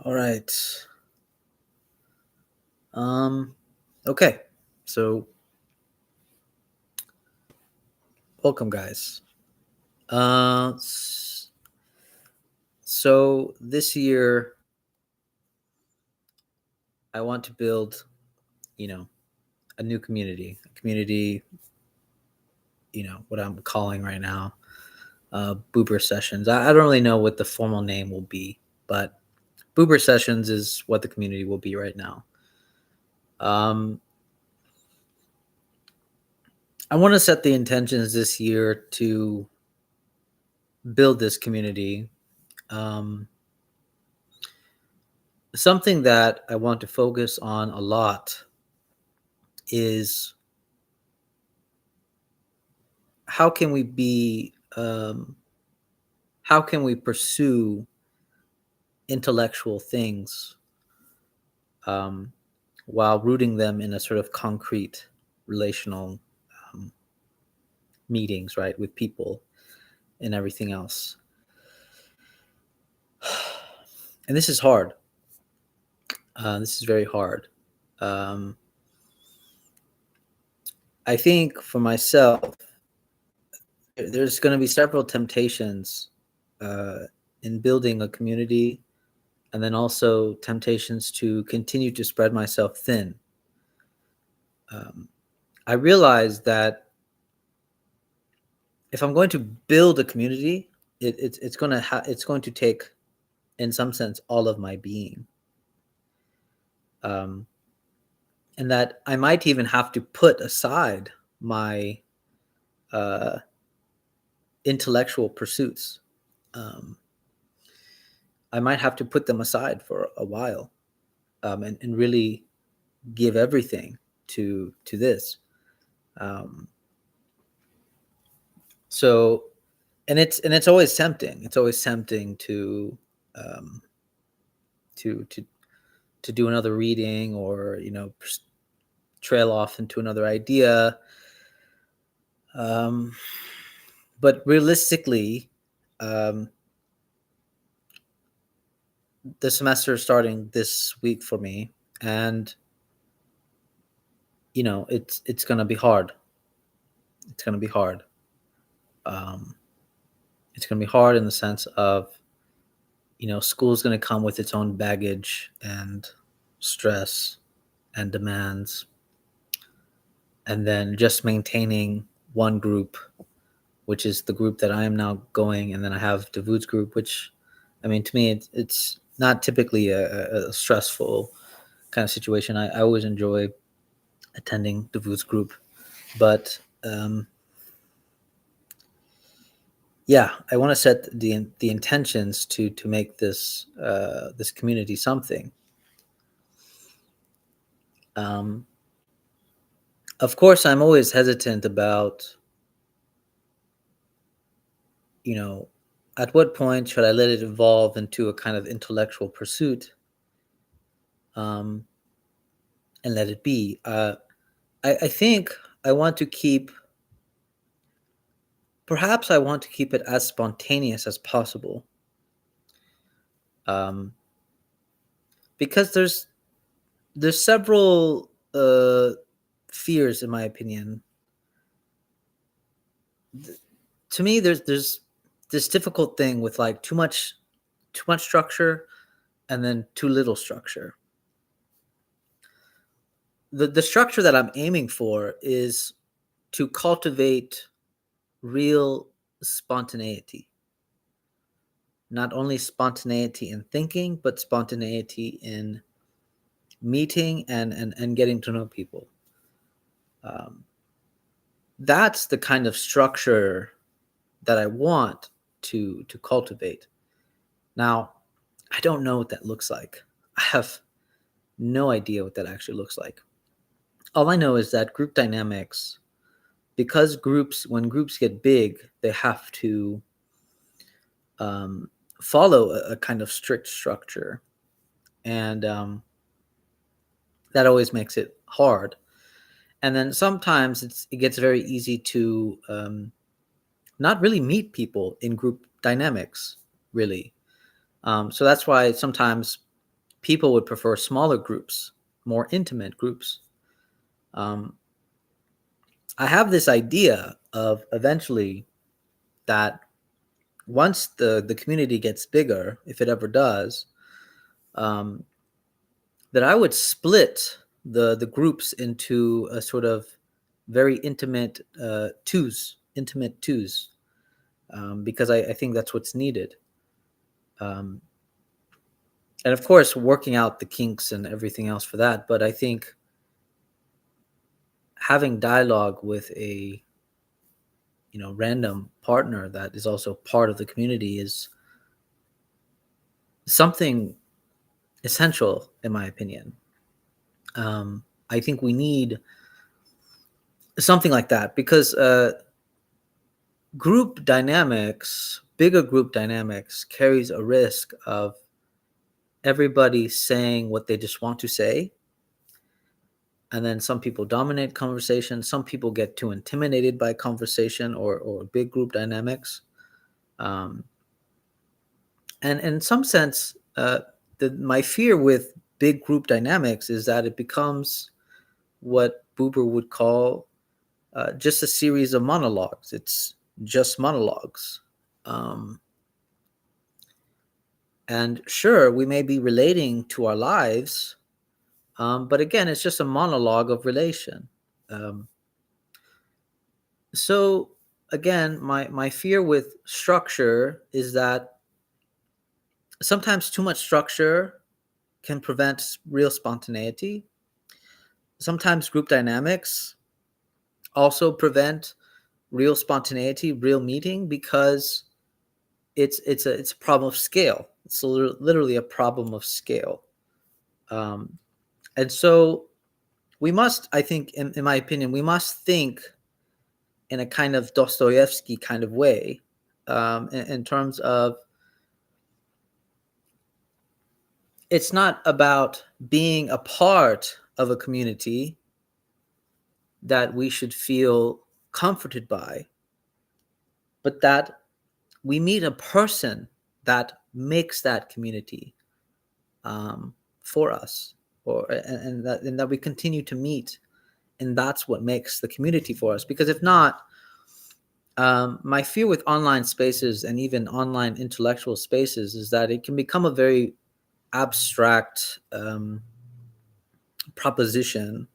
All right. Okay. So, welcome, guys. So this year, I want to build, you know, a new community. A community, what I'm calling right now, Boober Sessions. I don't really know what the formal name will be, but Boober Sessions is what the community will be right now. Um, I want to set the intentions this year to build this community. Um, Something that I want to focus on a lot is how can we be how can we pursue intellectual things um, while rooting them in a sort of concrete relational um, meetings, right, with people and everything else. And this is hard. This is very hard. um, I think for myself, there's going to be several temptations uh, in building a community, and then also temptations to continue to spread myself thin. Um, I realized that if I'm going to build a community, it's going to take, in some sense, all of my being, um, and that I might even have to put aside my uh, intellectual pursuits. Um, I might have to put them aside for a while, and really give everything to this. Um, so, and it's always tempting. It's always tempting um, to to do another reading, or trail off into another idea. Um, but realistically, um, the semester is starting this week for me, and it's gonna be hard. It's gonna be hard. Um, it's gonna be hard in the sense of school's gonna come with its own baggage and stress and demands, and then just maintaining one group, which is the group that I am now going, and then I have Davud's group, which, I mean, to me, it's not typically a stressful kind of situation. I always enjoy attending Davud's group, but yeah, I want to set the intentions to make this community something. Um, of course, I'm always hesitant about, you know, at what point should I let it evolve into a kind of intellectual pursuit, um, and let it be. I think I want to keep, perhaps I want to keep it as spontaneous as possible, um, because there's several fears, in my opinion. To me, there's this difficult thing with like too much structure and then too little structure. The structure that I'm aiming for is to cultivate real spontaneity. Not only spontaneity in thinking, but spontaneity in meeting and getting to know people. Um, that's the kind of structure that I want to cultivate. Now, I don't know what that looks like. I have no idea what that actually looks like. All I know is that group dynamics, because when groups get big, they have to um, follow a kind of strict structure, and that always makes it hard. And then sometimes it gets very easy to not really meet people in group dynamics, really. So that's why sometimes people would prefer smaller groups, more intimate groups. I have this idea of eventually that once the community gets bigger, if it ever does, um, that I would split the groups into a sort of very intimate intimate twos, because I think that's what's needed. Um, and of course, working out the kinks and everything else for that. But I think having dialogue with a random partner that is also part of the community is something essential, in my opinion. I think we need something like that because bigger group dynamics carries a risk of everybody saying what they just want to say. And then some people dominate conversation. Some people get too intimidated by conversation or big group dynamics. And in some sense, my fear with big group dynamics is that it becomes what Buber would call just a series of monologues. It's just monologues. And sure, we may be relating to our lives, but again, it's just a monologue of relation. Um, so again, my fear with structure is that sometimes too much structure can prevent real spontaneity. Sometimes group dynamics also prevent real spontaneity, real meeting, because it's a problem of scale. It's literally a problem of scale. And so we must, I think, in my opinion, we must think in a kind of Dostoevsky kind of way, in terms of it's not about being a part of a community that we should feel comforted by, but that we meet a person that makes that community for us, and that we continue to meet, and that's what makes the community for us. Because if not, my fear with online spaces and even online intellectual spaces is that it can become a very abstract proposition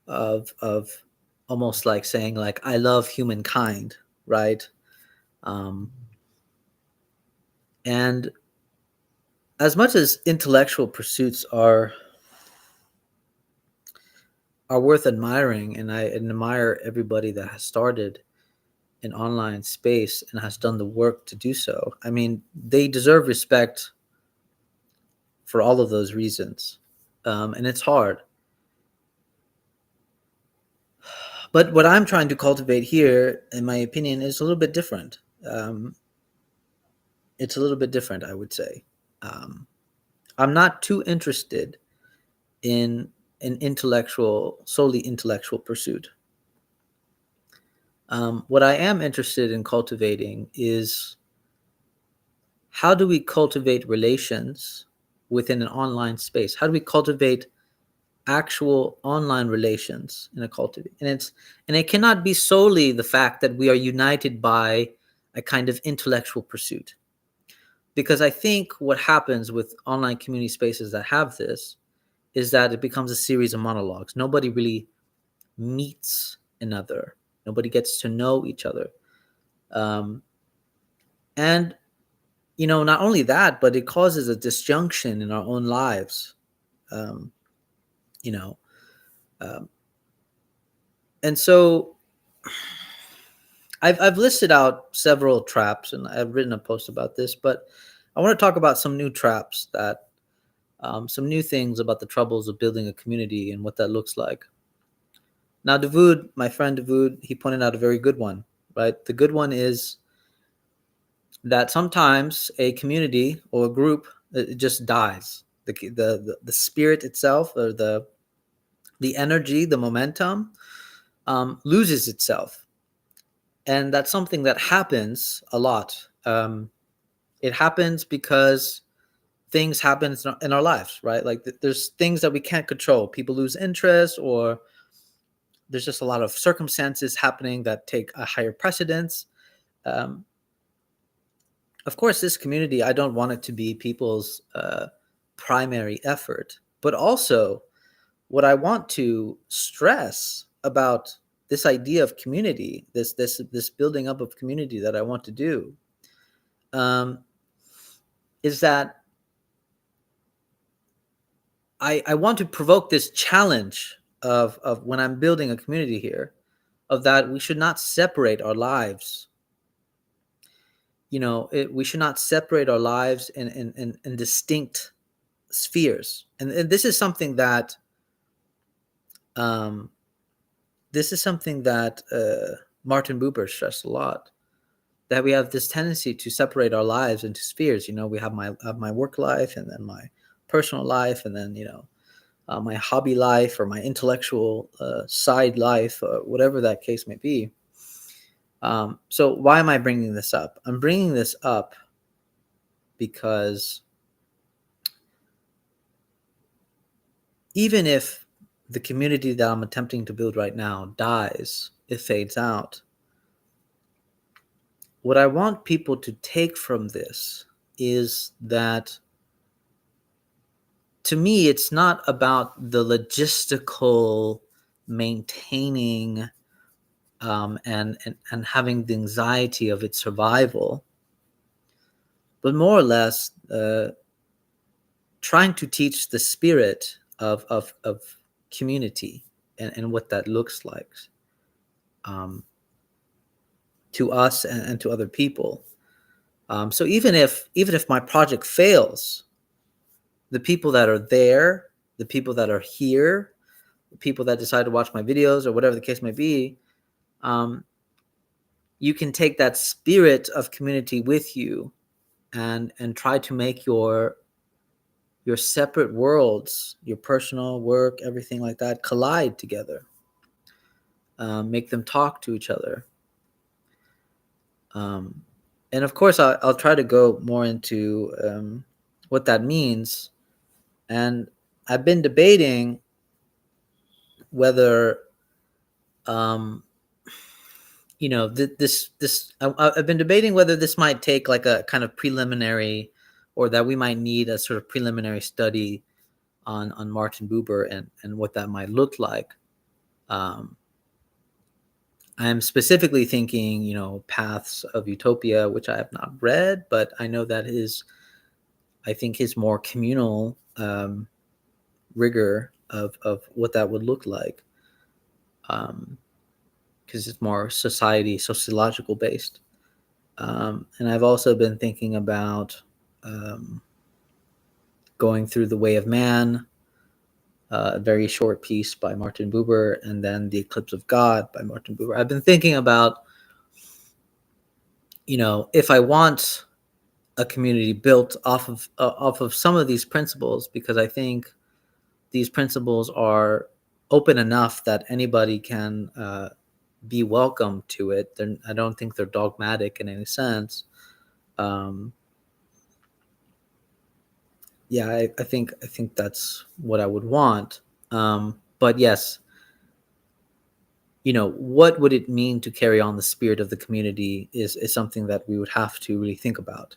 of almost like saying like I love humankind, right? Um, and as much as intellectual pursuits are worth admiring, and I admire everybody that has started an online space and has done the work to do so. I mean, they deserve respect for all of those reasons, and it's hard. But what I'm trying to cultivate here, in my opinion, is a little bit different. It's a little bit different, I would say. Um, I'm not too interested in an solely intellectual pursuit. What I am interested in cultivating is how do we cultivate relations within an online space? How do we cultivate actual online relations in a cultivate? And it cannot be solely the fact that we are united by a kind of intellectual pursuit. Because I think what happens with online community spaces that have this is that it becomes a series of monologues. Nobody really meets another. Nobody gets to know each other. Um, and not only that, but it causes a disjunction in our own lives. Um, you know, um, and so I've listed out several traps, and I've written a post about this. But I want to talk about some new traps some new things about the troubles of building a community and what that looks like. Now, Davoud, my friend Davoud, he pointed out a very good one, right? The good one is that sometimes a community or a group, it just dies. The spirit itself, or the energy, the momentum, loses itself, and that's something that happens a lot. It happens because things happen in our lives, right? Like there's things that we can't control. People lose interest, or there's just a lot of circumstances happening that take a higher precedence. Um, of course, this community, I don't want it to be people's primary effort, but also what I want to stress about this idea of community, this building up of community that I want to do, um, is that I want to provoke this challenge of when I'm building a community here, of that we should not separate our lives. We should not separate our lives in distinct spheres. And this is something that um, Martin Buber stressed a lot. That we have this tendency to separate our lives into spheres. We have my work life, and then my personal life, and then my hobby life, or my intellectual side life, whatever that case may be. So why am I bringing this up? I'm bringing this up because even if the community that I'm attempting to build right now dies, it fades out, what I want people to take from this is that, to me, it's not about the logistical maintaining and having the anxiety of its survival, but more or less trying to teach the spirit of community and what that looks like to us and to other people. So even if my project fails, the people that are there, the people that are here, the people that decide to watch my videos, or whatever the case may be, you can take that spirit of community with you and try to make your separate worlds, your personal work, everything like that, collide together. Make them talk to each other. And of course, I'll try to go more into what that means. And I've been debating whether, I've been debating whether this might take like a kind of preliminary, or that we might need a sort of preliminary study on Martin Buber and what that might look like. I'm specifically thinking, Paths of Utopia, which I have not read, but I know that I think his more communal rigor of what that would look like, because it's more sociological based. And I've also been thinking about going through The Way of Man, a very short piece by Martin Buber, and then The Eclipse of God by Martin Buber. I've been thinking about, if I want a community built off of some of these principles, because I think these principles are open enough that anybody can be welcome to it. I don't think they're dogmatic in any sense. Yeah, I think that's what I would want. But yes, what would it mean to carry on the spirit of the community is something that we would have to really think about.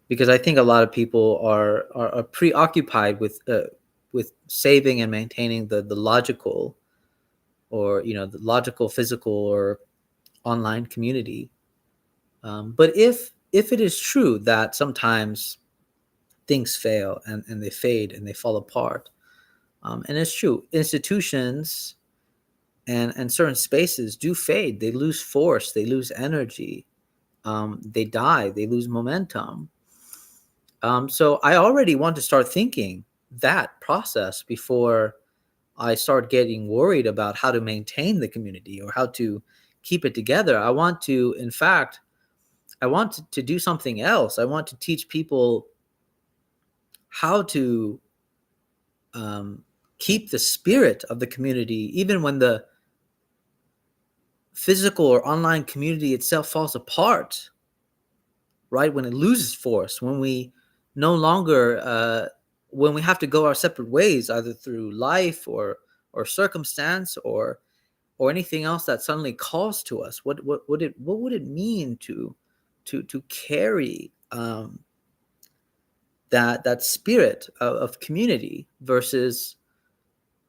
Because I think a lot of people are preoccupied with saving and maintaining the logical, or the logical, physical, or online community. But if it is true that sometimes things fail and they fade and they fall apart, and it's true, institutions and certain spaces do fade, they lose force, they lose energy, they die, they lose momentum. So I already want to start thinking that process before I start getting worried about how to maintain the community or how to keep it together. I want to, in fact, to do something else. I want to teach people how to keep the spirit of the community, even when the physical or online community itself falls apart, right? When it loses force, when we no longer when we have to go our separate ways, either through life or circumstance or anything else that suddenly calls to us. What would it mean to carry that spirit of community versus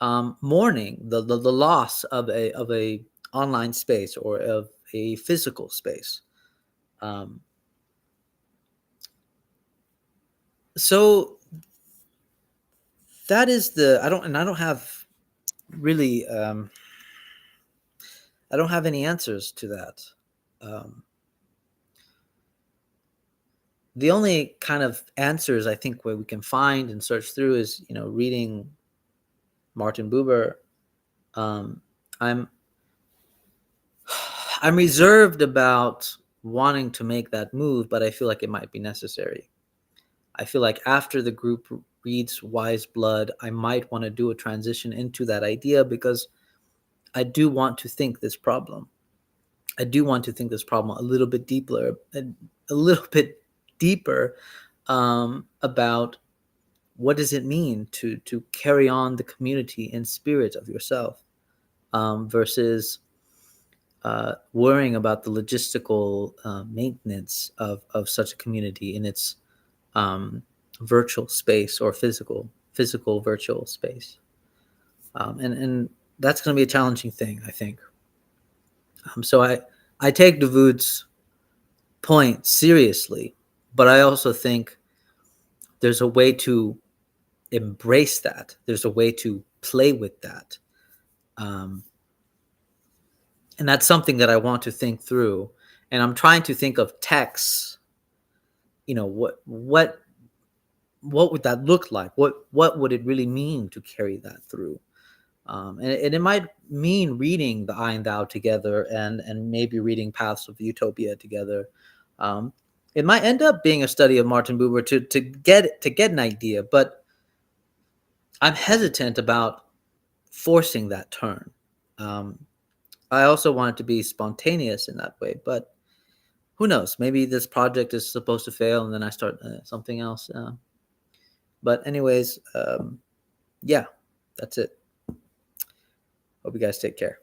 mourning the loss of a online space or of a physical space. Um, so that is I don't have really I don't have any answers to that. Um, the only kind of answers I think where we can find and search through is reading Martin Buber. Um, I'm I'm reserved about wanting to make that move, but I feel like it might be necessary. I feel like after the group reads Wise Blood, I might want to do a transition into that idea because I do want to think this problem. I do want to think this problem a little bit deeper, a little bit deeper about what does it mean to carry on the community and spirit of yourself versus worrying about the logistical maintenance of such a community in its um, virtual space or physical virtual space, and that's going to be a challenging thing, I think. So I take Davoud's point seriously, but I also think there's a way to embrace that. There's a way to play with that, um, and that's something that I want to think through. And I'm trying to think of texts. What would that look like? What would it really mean to carry that through? And it might mean reading the I and Thou together, and maybe reading Paths of Utopia together. Um, it might end up being a study of Martin Buber to get an idea, but I'm hesitant about forcing that turn. Um, I also want it to be spontaneous in that way, but who knows? Maybe this project is supposed to fail, and then I start something else. But anyways, yeah, that's it. Hope you guys take care.